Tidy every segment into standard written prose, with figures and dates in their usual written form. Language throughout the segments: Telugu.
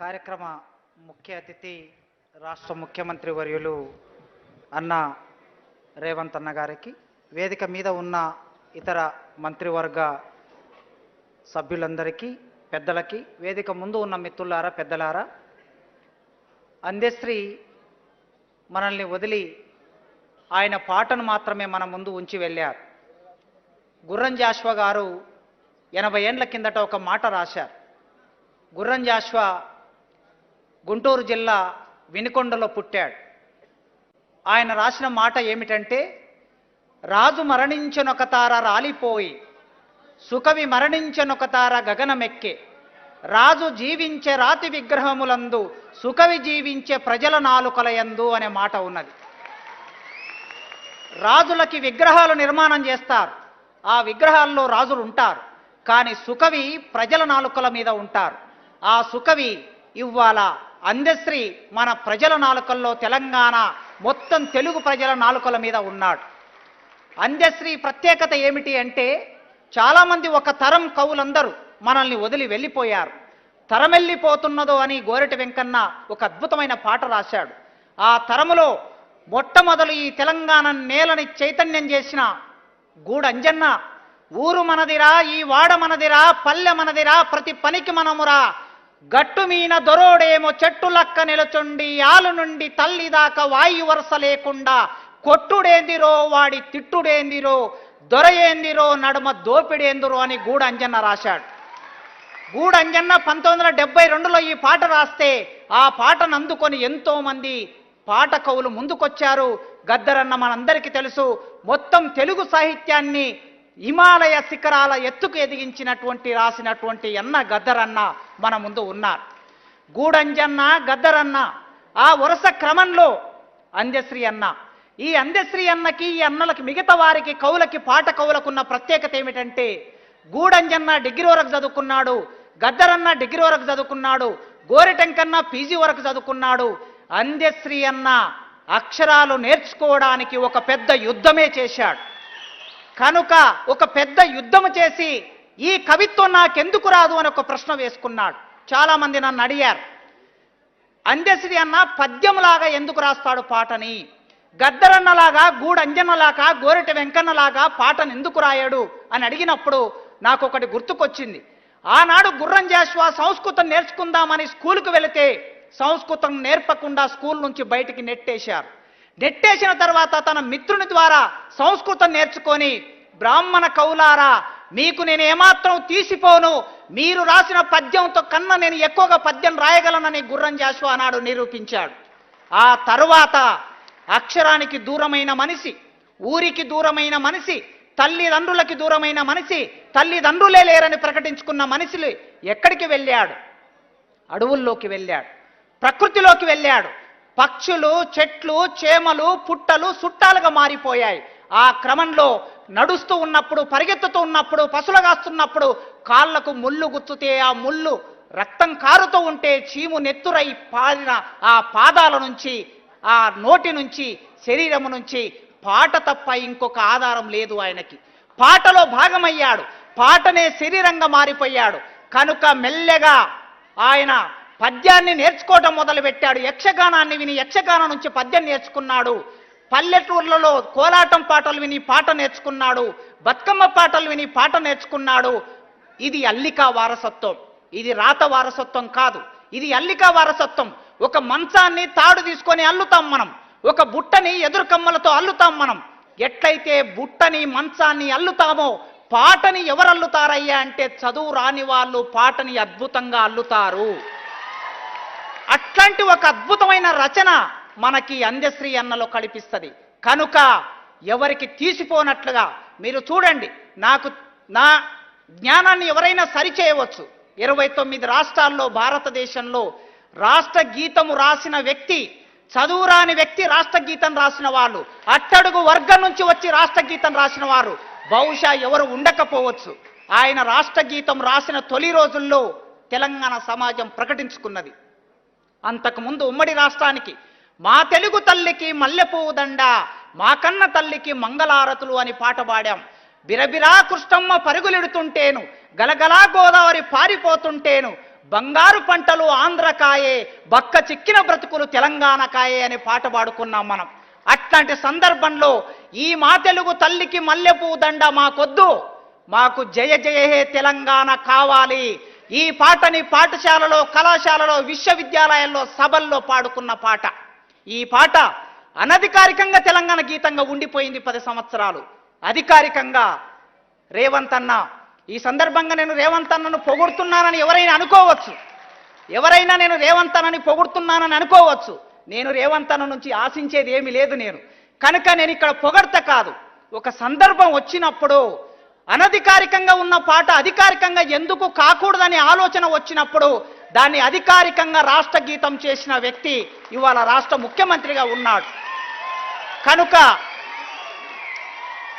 కార్యక్రమ ముఖ్య అతిథి రాష్ట్ర ముఖ్యమంత్రి వర్యులు అన్న రేవంత్ అన్న గారికి, వేదిక మీద ఉన్న ఇతర మంత్రివర్గ సభ్యులందరికీ, పెద్దలకి, వేదిక ముందు ఉన్న మిత్రులారా, పెద్దలారా, అందశ్రీ మనల్ని వదిలి ఆయన పాటను మాత్రమే మన ముందు ఉంచి వెళ్ళారు. గుర్రం జాషువా గారు 80 ఏండ్ల కిందట ఒక మాట రాశారు. గుర్రం జాషువా గుంటూరు జిల్లా వినుకొండలో పుట్టాడు. ఆయన రాసిన మాట ఏమిటంటే, రాజు మరణించనొక తార రాలిపోయి, సుకవి మరణించనొక తార గగనమెక్కే, రాజు జీవించే రాతి విగ్రహములందు, సుకవి జీవించే ప్రజల నాలుకలయందు అనే మాట ఉన్నది. రాజులకి విగ్రహాలు నిర్మాణం చేస్తారు, ఆ విగ్రహాల్లో రాజులు ఉంటారు, కానీ సుకవి ప్రజల నాలుకల మీద ఉంటారు. ఆ సుకవి ఇవ్వాల అందశ్రీ మన ప్రజల నాలుకల్లో, తెలంగాణ మొత్తం తెలుగు ప్రజల నాలుకల మీద ఉన్నాడు. అందశ్రీ ప్రత్యేకత ఏమిటి అంటే, చాలామంది ఒక తరం కవులందరూ మనల్ని వదిలి వెళ్ళిపోయారు. తరం వెళ్ళిపోతున్నదో అని గోరటి వెంకన్న ఒక అద్భుతమైన పాట రాశాడు. ఆ తరములో మొట్టమొదలు ఈ తెలంగాణ నేలని చైతన్యం చేసిన గూడంజన్న, ఊరు మనదిరా, ఈ వాడ మనదిరా, పల్లె మనదిరా, ప్రతి పనికి మనమురా, గట్టు మీన దొరోడేమో చెట్టు లక్క నిలచుండి, ఆలు నుండి తల్లి దాకా వాయు వరుస లేకుండా, కొట్టుడేందిరో వాడి తిట్టుడేందిరో, దొరయేందిరో నడుమ దోపిడేందిరో అని గూడంజన్న రాశాడు. గూడంజన్న 1972లో ఈ పాట రాస్తే, ఆ పాటను అందుకొని ఎంతో మంది పాట కవులు ముందుకొచ్చారు. గద్దరన్న మనందరికీ తెలుసు, మొత్తం తెలుగు సాహిత్యాన్ని హిమాలయ శిఖరాల ఎత్తుకు ఎదిగించినటువంటి రాసినటువంటి అన్న గద్దరన్న మన ముందు ఉన్నారు. గూడంజన్న, గద్దరన్న, ఆ వరుస క్రమంలో అందశ్రీ అన్న. ఈ అందశ్రీ అన్నకి, ఈ అన్నలకి, మిగతా వారికి కవులకి, పాట కవులకున్న ప్రత్యేకత ఏమిటంటే, గూడంజన్న డిగ్రీ వరకు చదువుకున్నాడు, గద్దరన్న డిగ్రీ వరకు చదువుకున్నాడు, గోరెటెంకన్న పీజీ వరకు చదువుకున్నాడు. అందశ్రీ అన్న అక్షరాలు నేర్చుకోవడానికి ఒక పెద్ద యుద్ధమే చేశాడు. కనుక ఒక పెద్ద యుద్ధము చేసి, ఈ కవిత్వం నాకెందుకు రాదు అని ఒక ప్రశ్న వేసుకున్నాడు. చాలామంది నన్ను అడిగారు, అందశ్రీ అన్న పద్యంలాగా ఎందుకు రాస్తాడు పాటని, గద్దరన్నలాగా, గూడంజన్నలాగా, గోరెటి వెంకన్నలాగా పాటను ఎందుకు రాయడు అని అడిగినప్పుడు నాకు ఒకటి గుర్తుకొచ్చింది. ఆనాడు గుర్రం జాషువా సంస్కృతం నేర్చుకుందామని స్కూలుకు వెళితే సంస్కృతం నేర్పకుండా స్కూల్ నుంచి బయటికి నెట్టేశారు. నెట్టేసిన తర్వాత తన మిత్రుని ద్వారా సంస్కృతం నేర్చుకొని, బ్రాహ్మణ కవులారా, మీకు నేను ఏమాత్రం తీసిపోను, మీరు రాసిన పద్యంతో కన్నా నేను ఎక్కువగా పద్యం రాయగలనని గుర్రం జాషువా నాడు నిరూపించాడు. ఆ తరువాత అక్షరానికి దూరమైన మనిషి, ఊరికి దూరమైన మనిషి, తల్లిదండ్రులకి దూరమైన మనిషి, తల్లిదండ్రులే లేరని ప్రకటించుకున్న మనిషిలు ఎక్కడికి వెళ్ళాడు? అడవుల్లోకి వెళ్ళాడు, ప్రకృతిలోకి వెళ్ళాడు. పక్షులు, చెట్లు, చేమలు, పుట్టలు చుట్టాలుగా మారిపోయాయి. ఆ క్రమంలో నడుస్తూ ఉన్నప్పుడు, పరిగెత్తుతూ ఉన్నప్పుడు, పసులగాస్తున్నప్పుడు కాళ్లకు ముళ్ళు గుచ్చుతే ఆ ముళ్ళు రక్తం కారుతూ ఉంటే చీము నెత్తురై పారిన ఆ పాదాల నుంచి, ఆ నోటి నుంచి, శరీరము నుంచి పాట తప్ప ఇంకొక ఆధారం లేదు ఆయనకి. పాటలో భాగమయ్యాడు, పాటనే శరీరంగా మారిపోయాడు. కనుక మెల్లగా ఆయన పద్యాన్ని నేర్చుకోవటం మొదలుపెట్టాడు. యక్షగానాన్ని విని యక్షగానం నుంచి పద్యం నేర్చుకున్నాడు. పల్లెటూర్లలో కోలాటం పాటలు విని పాట నేర్చుకున్నాడు. బతుకమ్మ పాటలు విని పాట నేర్చుకున్నాడు. ఇది అల్లికా వారసత్వం, ఇది రాత వారసత్వం కాదు, ఇది అల్లికా వారసత్వం. ఒక మంచాన్ని తాడు తీసుకొని అల్లుతాం మనం, ఒక బుట్టని ఎదురు కమ్మలతో అల్లుతాం మనం. ఎట్లయితే బుట్టని, మంచాన్ని అల్లుతామో, పాటని ఎవరు అల్లుతారయ్యా అంటే చదువు రాని వాళ్ళు పాటని అద్భుతంగా అల్లుతారు. అట్లాంటి ఒక అద్భుతమైన రచన మనకి అందశ్రీ అన్నలో కల్పిస్తుంది. కనుక ఎవరికి తీసిపోనట్లుగా మీరు చూడండి, నా జ్ఞానాన్ని ఎవరైనా సరిచేయవచ్చు. 29 రాష్ట్రాల్లో, భారతదేశంలో రాష్ట్ర గీతము రాసిన వ్యక్తి, చదువురాని వ్యక్తి రాష్ట్ర గీతం రాసిన వాళ్ళు, అట్టడుగు వర్గం నుంచి వచ్చి రాష్ట్ర గీతం రాసిన వారు బహుశా ఎవరు ఉండకపోవచ్చు. ఆయన రాష్ట్ర గీతం రాసిన తొలి రోజుల్లో తెలంగాణ సమాజం ప్రకటించుకున్నది. అంతకుముందు ఉమ్మడి రాష్ట్రానికి మా తెలుగు తల్లికి మల్లెపువ్వు దండ, మా కన్న తల్లికి మంగళారతులు అని పాట పాడాం. బిరబిరా కృష్ణమ్మ పరుగులెడుతుంటేను, గలగలా గోదావరి పారిపోతుంటేను, బంగారు పంటలు ఆంధ్రకాయే, బక్క చిక్కిన బ్రతుకులు తెలంగాణ కాయే అనే పాట పాడుకున్నాం మనం. అట్లాంటి సందర్భంలో ఈ మా తెలుగు తల్లికి మల్లెపూ దండ మాకొద్దు, మాకు జయ జయ హే తెలంగాణ కావాలి. ఈ పాటని పాఠశాలలో, కళాశాలలో, విశ్వవిద్యాలయాల్లో, సభల్లో పాడుకున్న పాట. ఈ పాట అనధికారికంగా తెలంగాణ గీతంగా ఉండిపోయింది 10 సంవత్సరాలు. అధికారికంగా రేవంత్ అన్న, ఈ సందర్భంగా నేను రేవంత్ అన్నను పొగుడుతున్నానని ఎవరైనా అనుకోవచ్చు, ఎవరైనా నేను రేవంత్ అన్నని పొగుడుతున్నానని అనుకోవచ్చు. నేను రేవంత్ అన్న నుంచి ఆశించేది ఏమీ లేదు. నేను కనుక నేను ఇక్కడ పొగడ్త కాదు, ఒక సందర్భం వచ్చినప్పుడు అనధికారికంగా ఉన్న పాట అధికారికంగా ఎందుకు కాకూడదనే ఆలోచన వచ్చినప్పుడు దాన్ని అధికారికంగా రాష్ట్ర గీతం చేసిన వ్యక్తి ఇవాళ రాష్ట్ర ముఖ్యమంత్రిగా ఉన్నాడు. కనుక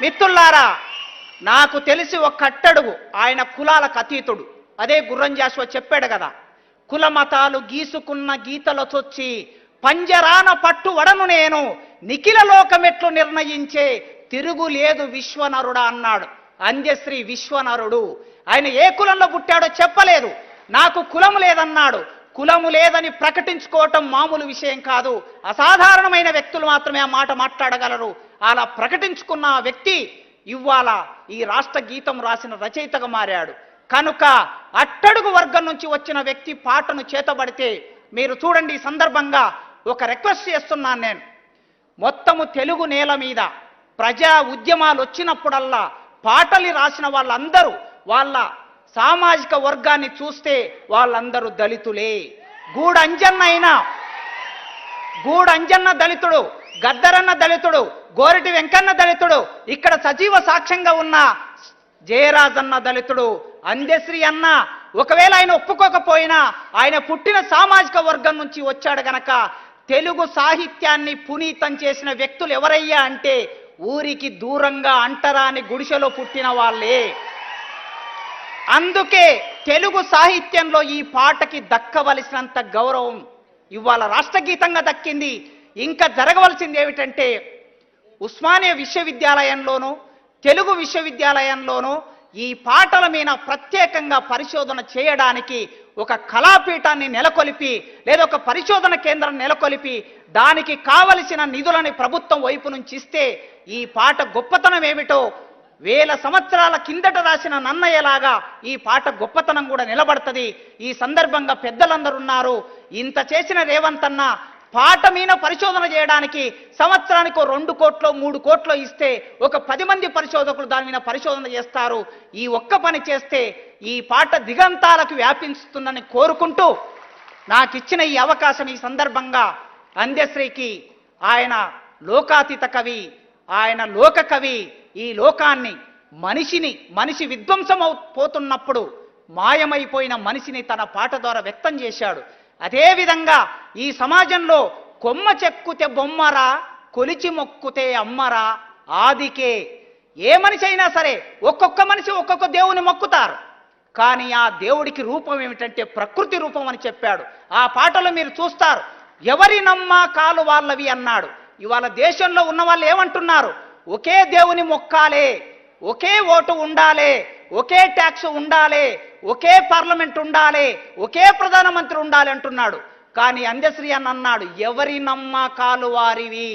మిత్రులారా, నాకు తెలిసి ఒక కట్టడుగు ఆయన కులాలకు అతీతుడు. అదే గుర్రం జాషువా చెప్పాడు కదా, కుల మతాలు గీసుకున్న గీతలో చొచ్చి పంజరాన పట్టువడను నేను, నిఖిల లోకమెట్లు నిర్ణయించే తిరుగులేదు విశ్వనరుడా అన్నాడు. అంజశ్రీ విశ్వనరుడు. ఆయన ఏ కులంలో పుట్టాడో చెప్పలేదు, నాకు కులము లేదన్నాడు. కులము లేదని ప్రకటించుకోవటం మామూలు విషయం కాదు, అసాధారణమైన వ్యక్తులు మాత్రమే ఆ మాట మాట్లాడగలరు. అలా ప్రకటించుకున్న వ్యక్తి ఇవాళ ఈ రాష్ట్ర గీతం రాసిన రచయితగా మారాడు. కనుక అట్టడుగు వర్గం నుంచి వచ్చిన వ్యక్తి పాటను చేతబడితే మీరు చూడండి. ఈ సందర్భంగా ఒక రిక్వెస్ట్ చేస్తున్నాను నేను. మొత్తము తెలుగు నేల మీద ప్రజా ఉద్యమాలు వచ్చినప్పుడల్లా పాటలు రాసిన వాళ్ళందరూ వాళ్ళ సామాజిక వర్గాన్ని చూస్తే వాళ్ళందరూ దళితులే. గూడంజన్న దళితుడు, గద్దరన్న దళితుడు, గోరటి వెంకన్న దళితుడు, ఇక్కడ సజీవ సాక్ష్యంగా ఉన్న జయరాజన్న దళితుడు, అందశ్రీ అన్న ఒకవేళ ఆయన ఒప్పుకోకపోయినా ఆయన పుట్టిన సామాజిక వర్గం నుంచి వచ్చాడు గనక తెలుగు సాహిత్యాన్ని పునీతం చేసిన వ్యక్తులు ఎవరయ్యా అంటే ఊరికి దూరంగా అంటరాని గుడిసెలో పుట్టిన వాళ్ళే. అందుకే తెలుగు సాహిత్యంలో ఈ పాటకి దక్కవలసినంత గౌరవం ఇవాళ రాష్ట్ర గీతంగా దక్కింది. ఇంకా జరగవలసింది ఏమిటంటే ఉస్మానియా విశ్వవిద్యాలయంలోనూ తెలుగు విశ్వవిద్యాలయంలోనూ ఈ పాటల మీద ప్రత్యేకంగా పరిశోధన చేయడానికి ఒక కళాపీఠాన్ని నెలకొల్పి లేదా ఒక పరిశోధన కేంద్రం నెలకొల్పి దానికి కావలసిన నిధులని ప్రభుత్వం వైపు నుంచి ఇస్తే ఈ పాట గొప్పతనం ఏమిటో వేల సంవత్సరాల కిందట రాసిన నన్నయ్యలాగా ఈ పాట గొప్పతనం కూడా నిలబడుతుంది. ఈ సందర్భంగా పెద్దలందరూ ఉన్నారు. ఇంత చేసిన రేవంత్ అన్న పాట మీద పరిశోధన చేయడానికి సంవత్సరానికి 2 కోట్లు 3 కోట్లు ఇస్తే ఒక 10 మంది పరిశోధకులు దాని మీద పరిశోధన చేస్తారు. ఈ ఒక్క పని చేస్తే ఈ పాట దిగంతాలకు వ్యాపిస్తుందని కోరుకుంటూ నాకు ఇచ్చిన ఈ అవకాశం ఈ సందర్భంగా అందశ్రీకి, ఆయన లోకాతీత కవి, ఆయన లోక కవి, ఈ లోకాన్ని మనిషి విధ్వంసం పోతున్నప్పుడు మాయమైపోయిన మనిషిని తన పాట ద్వారా వ్యక్తం చేశాడు. అదేవిధంగా ఈ సమాజంలో కొమ్మ చెక్కుతే బొమ్మరా, కొలిచి మొక్కుతే అమ్మరా, ఆదికే. ఏ మనిషి అయినా సరే ఒక్కొక్క మనిషి ఒక్కొక్క దేవుని మొక్కుతారు, కానీ ఆ దేవుడికి రూపం ఏమిటంటే ప్రకృతి రూపం అని చెప్పాడు. ఆ పాటలో మీరు చూస్తారు, ఎవరి నమ్మకాలు వాళ్ళవి అన్నాడు. ఇవాళ దేశంలో ఉన్న వాళ్ళు ఏమంటున్నారు, ఒకే దేవుని మొక్కాలే, ఒకే ఓటు ఉండాలి, ఒకే ట్యాక్స్ ఉండాలి, ఒకే పార్లమెంట్ ఉండాలి, ఒకే ప్రధానమంత్రి ఉండాలి అంటున్నాడు. కానీ అందశ్రీ అని అన్నాడు, ఎవరి నమ్మకాలు వారివి,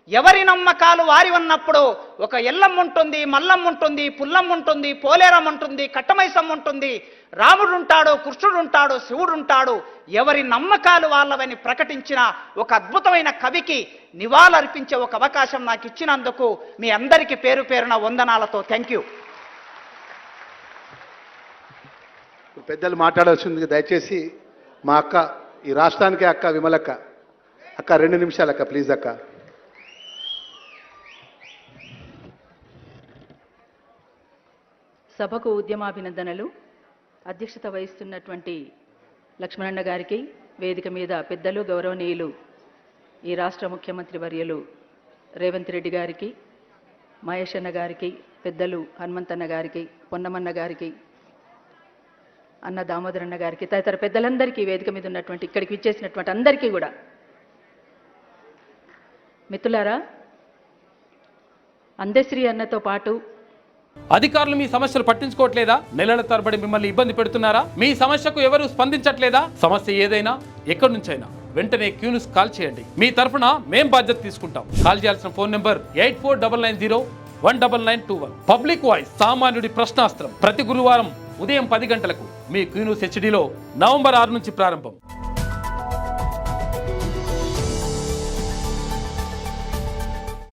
ఎవరి నమ్మకాలు వారి ఉన్నప్పుడు ఒక ఎల్లమ్మ ఉంటుంది, మల్లమ్మ ఉంటుంది, పుల్లమ్మ ఉంటుంది, పోలేరమ్మ ఉంటుంది, కట్టమైసమ్మ ఉంటుంది, రాముడు ఉంటాడు, కృష్ణుడు ఉంటాడు, శివుడు ఉంటాడు. ఎవరి నమ్మకాలు వాళ్ళవని ప్రకటించిన ఒక అద్భుతమైన కవికి నివాళులర్పించే ఒక అవకాశం నాకు ఇచ్చినందుకు మీ అందరికీ పేరు పేరున వందనాలతో థ్యాంక్ యూ. పెద్దలు మాట్లాడాల్సింది దయచేసి మా అక్క, ఈ రాష్ట్రానికే అక్క విమలక్క, అక్క 2 నిమిషాలు అక్క ప్లీజ్ అక్క. సభకు ఉద్యమాభినందనలు. అధ్యక్షత వహిస్తున్నటువంటి లక్ష్మణన్న గారికి, వేదిక మీద పెద్దలు గౌరవనీయులు ఈ రాష్ట్ర ముఖ్యమంత్రి వర్యులు రేవంత్ రెడ్డి గారికి, మహేష్ అన్న గారికి, పెద్దలు హనుమంతన్న గారికి, పొన్నమన్న గారికి, అన్న దామోదరన్న గారికి, తదితర పెద్దలందరికీ, వేదిక మీద ఉన్నటువంటి ఇక్కడికి విచ్చేసినటువంటి అందరికీ కూడా మిత్రులారా, అందశ్రీ అన్నతో పాటు అధికారులు మీ సమస్యలు పట్టించుకోవట్లేదా? నెలల తరబడి మిమ్మల్ని ఇబ్బంది పెడుతున్నారా? మీ సమస్యకు ఎవరు స్పందించట్లేదా? సమస్య ఏదైనా ఎక్కడి నుంచైనా వెంటనే క్యూన్యూస్ కాల్ చేయండి. మీ తరఫున మేం బాధ్యత తీసుకుంటాం. కాల్ చేయాల్సిన ఫోన్ నెంబర్ 8499019921. పబ్లిక్ వాయిస్, సామాన్యుడి ప్రశ్నాస్త్రం. ప్రతి గురువారం ఉదయం 10 గంటలకు మీ క్యూన్యూస్ హెచ్డీలో నవంబర్ 6 నుంచి ప్రారంభం.